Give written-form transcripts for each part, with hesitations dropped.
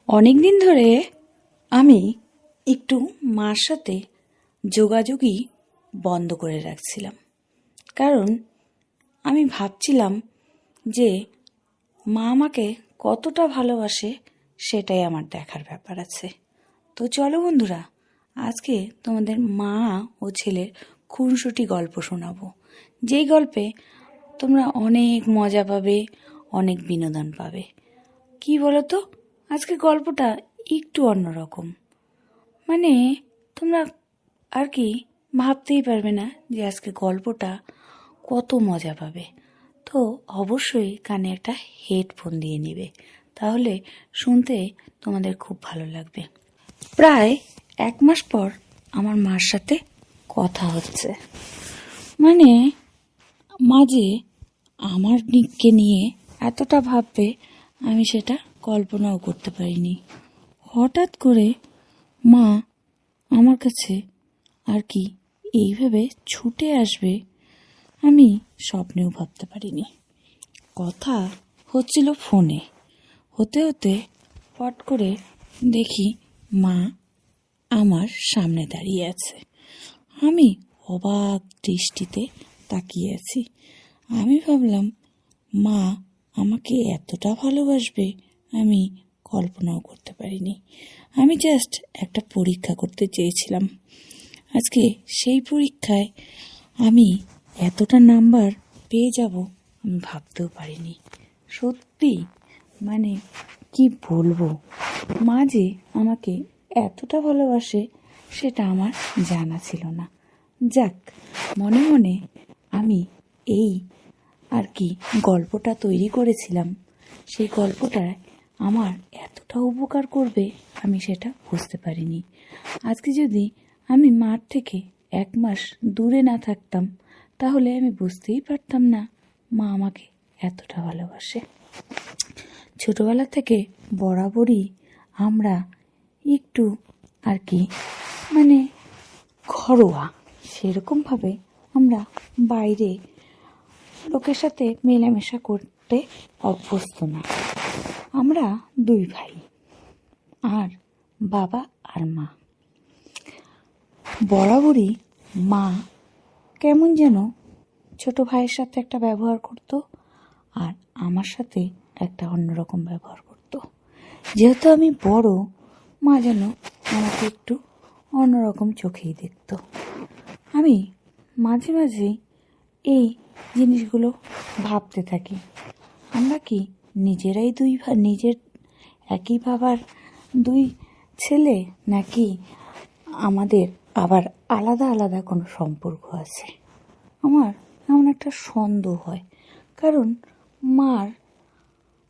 অনেক দিন ধরে আমি একটু মার সাথে যোগাযোগই বন্ধ করে রাখছিলাম, কারণ আমি ভাবছিলাম যে মা আমাকে কতটা ভালোবাসে সেটাই আমার দেখার ব্যাপার আছে। তো চলো বন্ধুরা, আজকে তোমাদের মা ও ছেলের খুনসুটি গল্প শোনাবো, যেই গল্পে তোমরা অনেক মজা পাবে, অনেক বিনোদন পাবে। কি বলো তো, আজকে গল্পটা একটু অন্যরকম, মানে তোমরা আর কি ভাবতেই পারবে না যে আজকে গল্পটা কত মজা পাবে। তো অবশ্যই কানে একটা হেডফোন দিয়ে নিবে, তাহলে শুনতে তোমাদের খুব ভালো লাগবে। প্রায় 1 মাস পর আমার মার সাথে কথা হচ্ছে, মানে মাঝে আমার নিককে নিয়ে এতটা ভাববে আমি সেটা কল্পনাও করতে পারিনি। হঠাৎ করে মা আমার কাছে আর কি এইভাবে ছুটে আসবে আমি স্বপ্নেও ভাবতে পারিনি। কথা হচ্ছিল ফোনে, হতে হতে পট করে দেখি মা আমার সামনে দাঁড়িয়ে আছে। আমি অবাক দৃষ্টিতে তাকিয়ে আছি। আমি ভাবলাম মা আমাকে এতটা ভালোবাসবে আমি কল্পনাও করতে পারিনি। আমি জাস্ট একটা পরীক্ষা করতে চেয়েছিলাম। আজকে সেই পরীক্ষায় আমি এতটা নাম্বার পেয়ে যাব আমি ভাবতেও পারিনি। সত্যি, মানে কি বলবো, মা যে আমাকে এতটা ভালোবাসে সেটা আমার জানা ছিল না। যাক, মনে মনে আমি এই আর কি গল্পটা তৈরি করেছিলাম, সেই গল্পটায় আমার এতটা উপকার করবে আমি সেটা বুঝতে পারিনি। আজকে যদি আমি মার থেকে 1 মাস দূরে না থাকতাম তাহলে আমি বুঝতেই পারতাম না মা আমাকে এতটা ভালোবাসে। ছোটবেলা থেকে বরাবরই আমরা একটু আর কি মানে ঘরোয়া, সেরকমভাবে আমরা বাইরে লোকের সাথে মেলামেশা করতে অভ্যস্ত না। আমরা 2 ভাই আর বাবা আর মা। বরাবরই মা কেমন যেন ছোট ভাইয়ের সাথে একটা ব্যবহার করত আর আমার সাথে একটা অন্যরকম ব্যবহার করত। যেহেতু আমি বড়, মা যেন আমাকে একটু অন্যরকম চোখেই দেখত। আমি মাঝে মাঝে এই জিনিসগুলো ভাবতে থাকি, আমরা কি নিজেরাই নিজের একই বাবার 2 ছেলে, নাকি আমাদের আবার আলাদা আলাদা কোনো সম্পর্ক আছে। আমার এমন একটা সন্দেহ হয়, কারণ মার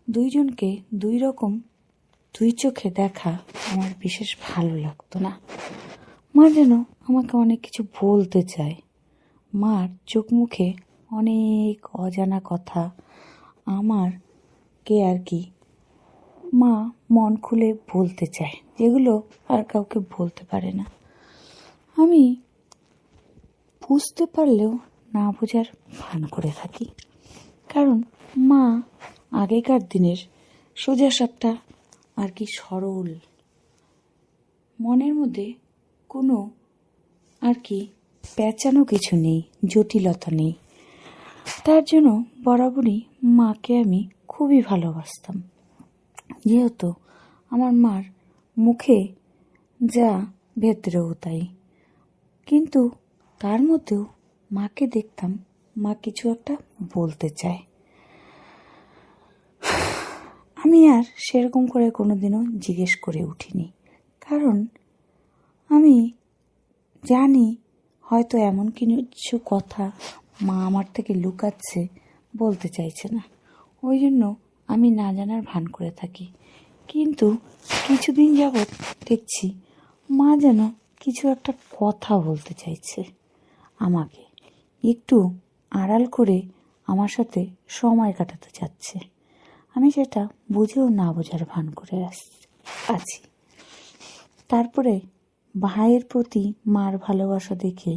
2 জনকে 2 রকম 2 চোখে দেখা আমার বিশেষ ভালো লাগতো না। মা যেন আমাকে অনেক কিছু বলতে চায়, মার চোখ মুখে অনেক অজানা কথা আমারকে আর কি মা মন খুলে বলতে চায়, যেগুলো আর কাউকে বলতে পারে না। আমি বুঝতে পারলেও না বোঝার ভান করে থাকি, কারণ মা আগেকার দিনের সোজা সাপটা আর কি সরল, মনের মধ্যে কোনো আর কি পেঁচানো কিছু নেই, জটিলতা নেই। তার জন্য বরাবরই মাকে আমি খুবই ভালোবাসতাম। যেহেতু আমার মার মুখে যা ভেতরেও তাই, কিন্তু তার মধ্যেও মাকে দেখতাম মা কিছু একটা বলতে চায়। আমি আর সেরকম করে কোনোদিনও জিজ্ঞেস করে উঠিনি, কারণ আমি জানি হয়তো এমন কিছু কথা মা আমার থেকে লুকাচ্ছে, বলতে চাইছে না। ওই জন্য আমি না জানার ভান করে থাকি। কিন্তু কিছুদিন যাবৎ দেখছি মা যেন কিছু একটা কথা বলতে চাইছে আমাকে, একটু আড়াল করে আমার সাথে সময় কাটাতে চাচ্ছে। আমি সেটা বুঝেও না বোঝার ভান করে আছি। তারপরে ভাইয়ের প্রতি মার ভালোবাসা দেখে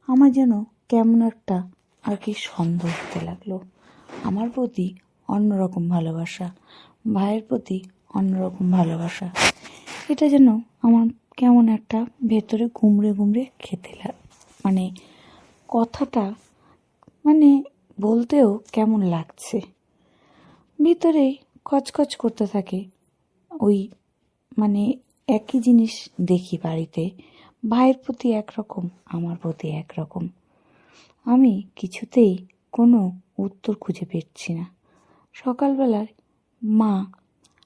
আমার যেন কেমন একটা আর কি সন্দেহ হতে লাগলো। আমার প্রতি অন্যরকম ভালোবাসা, ভাইয়ের প্রতি অন্যরকম ভালোবাসা। এটা যেন আমার কেমন একটা ভেতরে গুমড়ে গুমড়ে খেতে মানে কথাটা মানে বলতেও কেমন লাগছে, ভিতরেই খচখচ করতে থাকে। ওই মানে একই জিনিস দেখি বাড়িতে, ভাইয়ের প্রতি একরকম, আমার প্রতি একরকম। আমি কিছুতেই কোনো উত্তর খুঁজে পেয়েছি না। সকালবেলার মা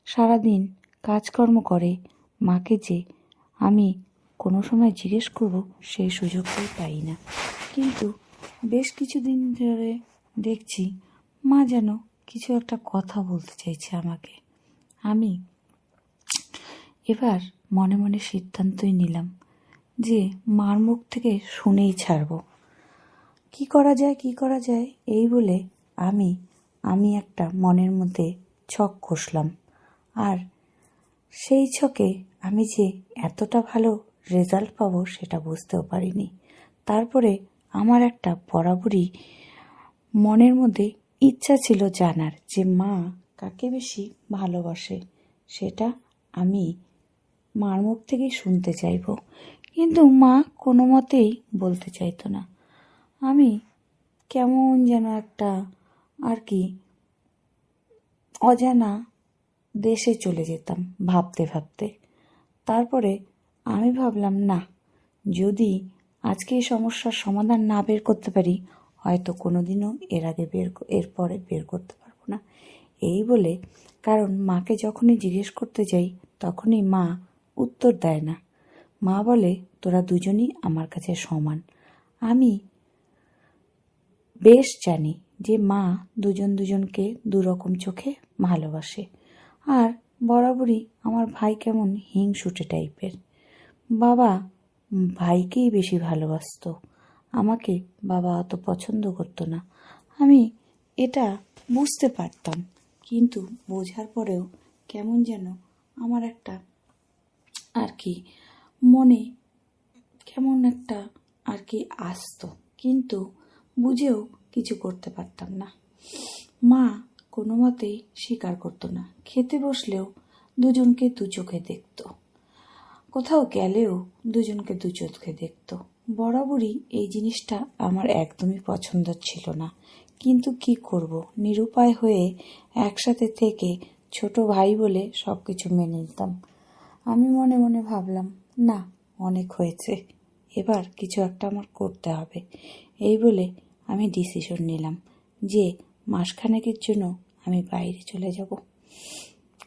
সারাদিন কাজকর্ম করে, মাকে যে আমি কোনো সময় জিজ্ঞেস করব সেই সুযোগটাই পাই না। কিন্তু বেশ কিছুদিন ধরে দেখছি মা যেন কিছু একটা কথা বলতে চাইছে আমাকে। আমি এবার মনে মনে সিদ্ধান্তই নিলাম যে মার মুখ থেকে শুনেই ছাড়ব। কি করা যায় এই বলে আমি একটা মনের মধ্যে ছক কষলাম। আর সেই ছকে আমি যে এতটা ভালো রেজাল্ট পাবো সেটা বুঝতেও পারিনি। তারপরে আমার একটা বরাবরই মনের মধ্যে ইচ্ছা ছিল জানার যে মা কাকে বেশি ভালোবাসে, সেটা আমি মার মুখ থেকেই শুনতে চাইব। কিন্তু মা কোনো মতেই বলতে চাইতো না। আমি কেমন যেন একটা আর কি অজানা দেশে চলে যেতাম ভাবতে ভাবতে। তারপরে আমি ভাবলাম, না, যদি আজকে এই সমস্যার সমাধান না বের করতে পারি, হয়তো কোনোদিনও এরপরে বের করতে পারবো না। এই বলে, কারণ মাকে যখনই জিজ্ঞেস করতে যাই তখনই মা উত্তর দেয় না। মা বলে, তোরা দুজনই আমার কাছে সমান। আমি বেশ জানি যে মা দুজনকে দুরকম চোখে ভালোবাসে। আর বরাবরই আমার ভাই কেমন হিংসুটে টাইপের। বাবা ভাইকেই বেশি ভালোবাসতো, আমাকে বাবা অত পছন্দ করতো না। আমি এটা বুঝতে পারতাম, কিন্তু বোঝার পরেও কেমন যেন আমার একটা আর কি মনে কেমন একটা আর কি আসতো, কিন্তু বুঝেও কিছু করতে পারতাম না। মা কোনো মতেই স্বীকার করতো না। খেতে বসলেও দুজনকে দু চোখে দেখতো, কোথাও গেলেও দুজনকে দু চোখে দেখতো। বরাবরই এই জিনিসটা আমার একদমই পছন্দ ছিল না, কিন্তু কি করব, নিরুপায় হয়ে একসাথে থেকে ছোট ভাই বলে সব কিছু মেনে নিতাম। আমি মনে মনে ভাবলাম, না, অনেক হয়েছে, এবার কিছু একটা আমার করতে হবে। এই বলে আমি ডিসিশন নিলাম যে মাসখানেকের জন্য আমি বাইরে চলে যাব,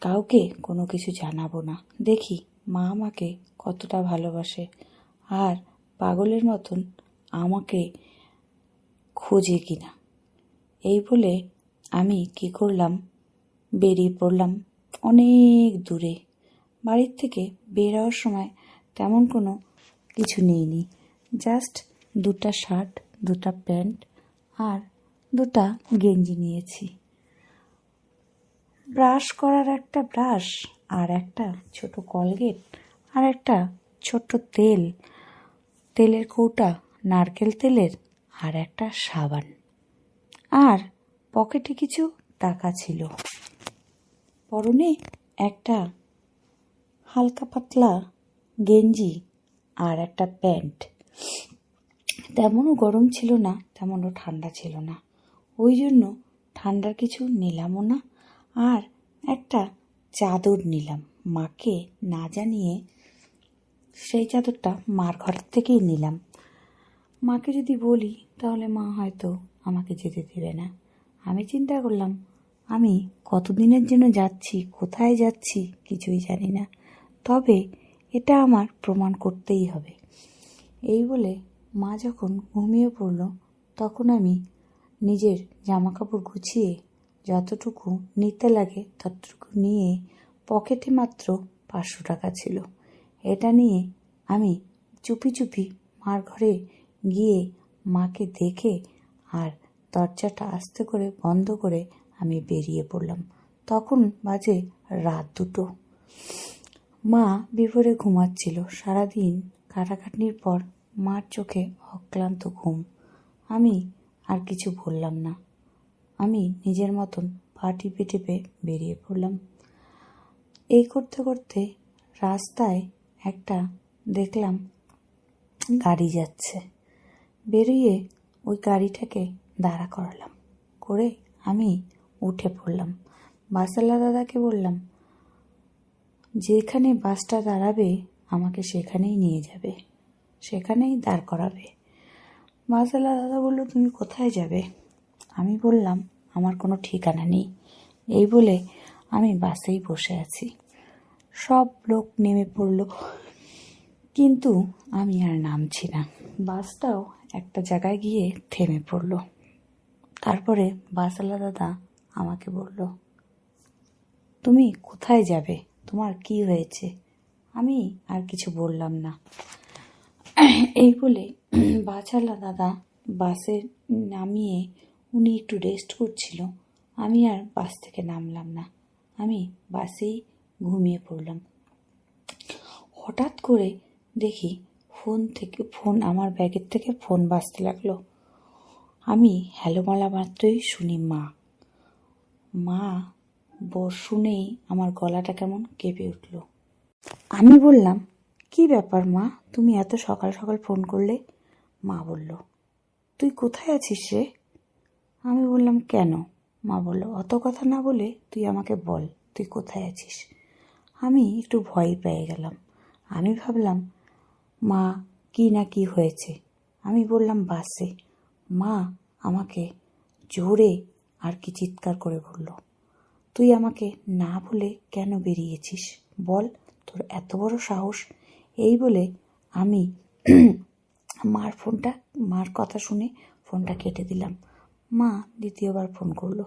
কাউকে কোনো কিছু জানাবো না, দেখি মা আমাকে কতটা ভালোবাসে আর পাগলের মতন আমাকে খোঁজে কিনা। এই বলে আমি কি করলাম, বেরিয়ে পড়লাম অনেক দূরে। বাড়ির থেকে বের হওয়ার সময় তেমন কোনো কিছু নিইনি, জাস্ট 2টা শার্ট, 2টা প্যান্ট আর 2টা গেঞ্জি নিয়েছি। ব্রাশ করার একটা ব্রাশ আর একটা ছোট কলগেট আর একটা ছোট্ট তেলের কৌটা, নারকেল তেলের, আর একটা সাবান। আর পকেটে কিছু টাকা ছিল। পরনে একটা হালকা পাতলা গেঞ্জি আর একটা প্যান্ট। তেমনও গরম ছিল না, তেমনও ঠান্ডা ছিল না, ওই জন্য ঠান্ডার কিছু নিলামও না। আর একটা চাদর নিলাম, মাকে না জানিয়ে সেই চাদরটা মার ঘরের থেকেই নিলাম। মাকে যদি বলি তাহলে মা হয়তো আমাকে যেতে দেবে না। আমি চিন্তা করলাম, আমি কতদিনের জন্য যাচ্ছি, কোথায় যাচ্ছি কিছুই জানি না, তবে এটা আমার প্রমাণ করতেই হবে। এই বলে মা যখন ঘুমিয়ে পড়ল, তখন আমি নিজের জামাকাপড় গুছিয়ে যতটুকু নিতে লাগে ততটুকু নিয়ে, পকেটে মাত্র 500 টাকা ছিল। এটা নিয়ে আমি চুপি চুপি মার ঘরে গিয়ে মাকে দেখে আর দরজাটা আস্তে করে বন্ধ করে আমি বেরিয়ে পড়লাম। তখন বাজে রাত 2টো। মা বিভোরে ঘুমাচ্ছিল। সারাদিন কাটাকাটির পর মার চোখে অক্লান্ত ঘুম। আমি আর কিছু বললাম না, আমি নিজের মতন পা টিপে টিপে বেরিয়ে পড়লাম। এই করতে করতে রাস্তায় একটা দেখলাম গাড়ি যাচ্ছে। বেরিয়ে ওই গাড়িটাকে দাঁড়া করালাম, করে আমি উঠে পড়লাম। বাসওয়ালা দাদাকে বললাম, যেখানে বাসটা দাঁড়াবে আমাকে সেখানেই নিয়ে যাবে, সেখানেই দাঁড় করাবে। বাসওয়ালা দাদা বলল, তুমি কোথায় যাবে? আমি বললাম, আমার কোনো ঠিকানা নেই। এই বলে আমি বাসেই বসে আছি। সব লোক নেমে পড়ল, কিন্তু আমি আর নামছি না। বাসটাও একটা জায়গায় গিয়ে থেমে পড়ল। তারপরে বাসওয়ালা দাদা আমাকে বলল, তুমি কোথায় যাবে? তোমার কি হয়েছে? আমি আর কিছু বললাম না। এই বলে বাসওয়ালা দাদা বাসে নামিয়ে উনি একটু রেস্ট করছিল। আমি আর বাস থেকে নামলাম না, আমি বাসেই ঘুমিয়ে পড়লাম। হঠাৎ করে দেখি ফোন আমার ব্যাগের থেকে ফোন বাজতে লাগলো। আমি হ্যালো বলা মাত্রই শুনি মা শুনেই আমার গলাটা কেমন কেঁপে উঠল। আমি বললাম, কি ব্যাপার মা, তুমি এত সকাল সকাল ফোন করলে? মা বলল, তুই কোথায় আছিস রে? আমি বললাম, কেন? মা বলল, অত কথা না বলে তুই আমাকে বল, তুই কোথায় আছিস? আমি একটু ভয় পেয়ে গেলাম। আমি ভাবলাম মা কি না কি হয়েছে। আমি বললাম, বাসে। মা আমাকে জোরে আর কি চিৎকার করে বলল, তুই আমাকে না বলে কেন বেরিয়েছিস? বল, তোর এত বড় সাহস? এই বলে আমি মার কথা শুনে ফোনটা কেটে দিলাম। মা দ্বিতীয়বার ফোন করলো।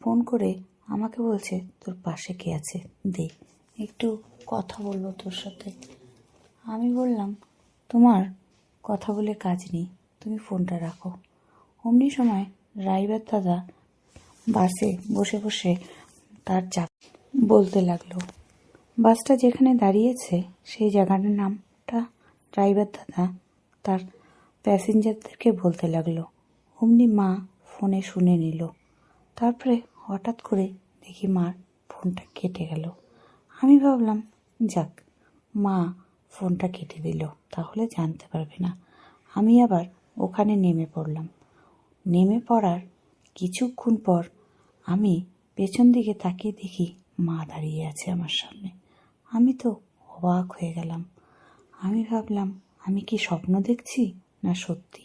ফোন করে আমাকে বলছে, তোর পাশে কে আছে, দে, একটু কথা বলবো তোর সাথে। আমি বললাম, তোমার কথা বলে কাজ নেই, তুমি ফোনটা রাখো। অমনি সময় ড্রাইভার দাদা বাসে বসে বসে তার বলতে লাগলো। বাসটা যেখানে দাঁড়িয়েছে সেই জায়গাটার নামটা ড্রাইভার দাদা তার প্যাসেঞ্জারদেরকে বলতে লাগলো। অমনি মা ফোনে শুনে নিল। তারপরে হঠাৎ করে দেখি মার ফোনটা কেটে গেল। আমি ভাবলাম, যাক, মা ফোনটা কেটে দিল, তাহলে জানতে পারবে না। আমি আবার ওখানে নেমে পড়লাম। নেমে পড়ার কিছুক্ষণ পর আমি পেছন দিকে তাকিয়ে দেখি মা দাঁড়িয়ে আছে আমার সামনে। আমি তো অবাক হয়ে গেলাম। আমি ভাবলাম, আমি কি স্বপ্ন দেখছি না সত্যি?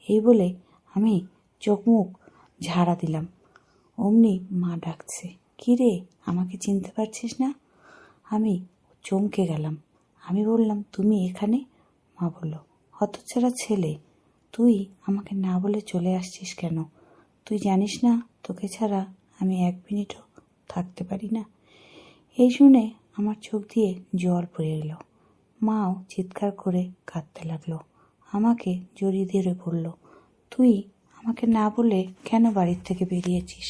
এই বলে আমি চোখ মুখ ঝাড়া দিলাম। অমনি মা ডাকছে, কি রে, আমাকে চিনতে পারছিস না? আমি চমকে গেলাম। আমি বললাম, তুমি এখানে? মা বলল, হতচ্ছাড়া ছেলে, তুই আমাকে না বলে চলে আসছিস কেন? তুই জানিস না তোকে ছাড়া আমি এক মিনিটও থাকতে পারি না? এই শুনে আমার চোখ দিয়ে জল পড়ে এল। মাও চিৎকার করে কাঁদতে লাগলো, আমাকে জড়িয়ে ধরে বলল, তুই আমাকে না বলে কেন বাড়ির থেকে বেরিয়েছিস?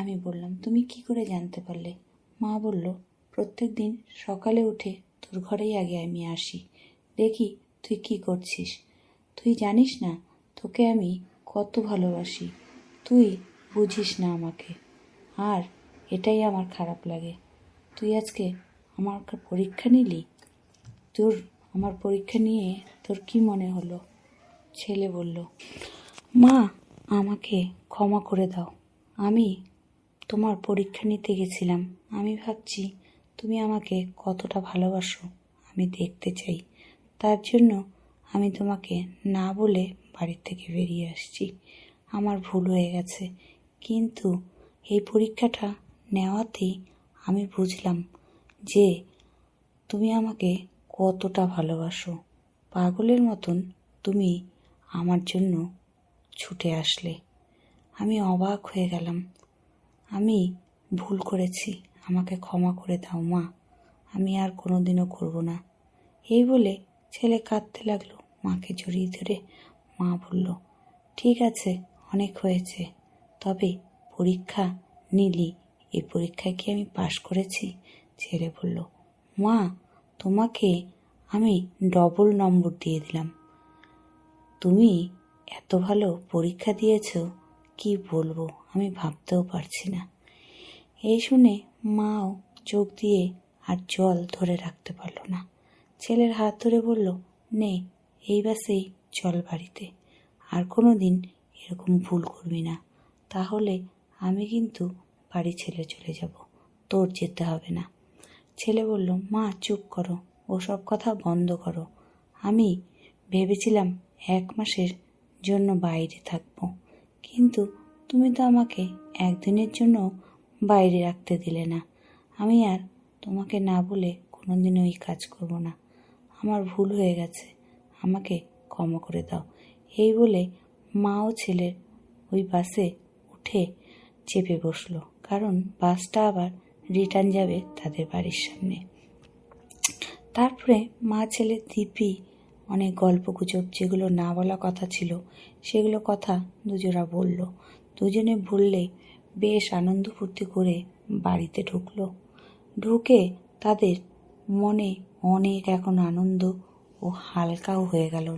আমি বললাম, তুমি কি করে জানতে পারলে? মা বলল, প্রত্যেক দিন সকালে উঠে তোর ঘরেই আগে আমি আসি, দেখি তুই কি করছিস। তুই জানিস না তোকে আমি কত ভালোবাসি, তুই বুঝিস না আমাকে, আর এটাই আমার খারাপ লাগে। তুই আজকে আমার পরীক্ষা নিলি, আমার পরীক্ষা নিয়ে তোর কি মনে হলো? ছেলে বলল, মা আমাকে ক্ষমা করে দাও, আমি তোমার পরীক্ষা নিতে গেছিলাম। আমি ভাবছি তুমি আমাকে কতটা ভালোবাসো আমি দেখতে চাই, তার জন্য আমি তোমাকে না বলে বাড়ির থেকে বেরিয়ে আসছি। আমার ভুল হয়ে গেছে, কিন্তু এই পরীক্ষাটা নেওয়াতেই আমি বুঝলাম যে তুমি আমাকে কতটা ভালোবাসো। পাগলের মতন তুমি আমার জন্য ছুটে আসলে। আমি অবাক হয়ে গেলাম। আমি ভুল করেছি, আমাকে ক্ষমা করে দাও মা, আমি আর কোনোদিনও করব না। এই বলে ছেলে কাঁদতে লাগলো। মাকে জড়িয়ে ধরে মা বলল, ঠিক আছে, অনেক হয়েছে, তবে পরীক্ষা নিলি, এই পরীক্ষায় কি আমি পাশ করেছি? ছেলে বলল, মা তোমাকে আমি ডবল নম্বর দিয়ে দিলাম, তুমি এত ভালো পরীক্ষা দিয়েছ কি বলবো, আমি ভাবতেও পারছি না। এই শুনে মাও চোখ দিয়ে আর জল ধরে রাখতে পারল না। ছেলের হাত ধরে বলল, নে এই বাসেই চল বাড়িতে, আর কোনো দিন এরকম ভুল করবি না, তাহলে আমি কিন্তু বাড়ি ছেড়ে চলে যাব, তোর যেতে হবে না। ছেলে বলল, মা চুপ করো, ওসব কথা বন্ধ করো। আমি ভেবেছিলাম 1 মাসের জন্য বাইরে থাকবো, কিন্তু তুমি তো আমাকে 1 দিনের জন্য বাইরে রাখতে দিলে না। আমি আর তোমাকে না বলে কোনোদিন ওই কাজ করব না। আমার ভুল হয়ে গেছে, আমাকে ক্ষমা করে দাও। এই বলে মা ও ছেলের ওই বাসে উঠে চেপে বসলো, কারণ বাসটা আবার রিটার্ন যাবে তাদের বাড়ির সামনে। তারপরে মা ছেলে দিব্যি অনেক গল্পগুজব, যেগুলো না বলা কথা ছিল সেগুলো কথা দুজোড়া বলল। দুজনে বললে বেশ আনন্দ ফুর্তি করে বাড়িতে ঢুকলো। ঢুকে তাদের মনে অনেক এখন আনন্দ ও হালকাও হয়ে গেল।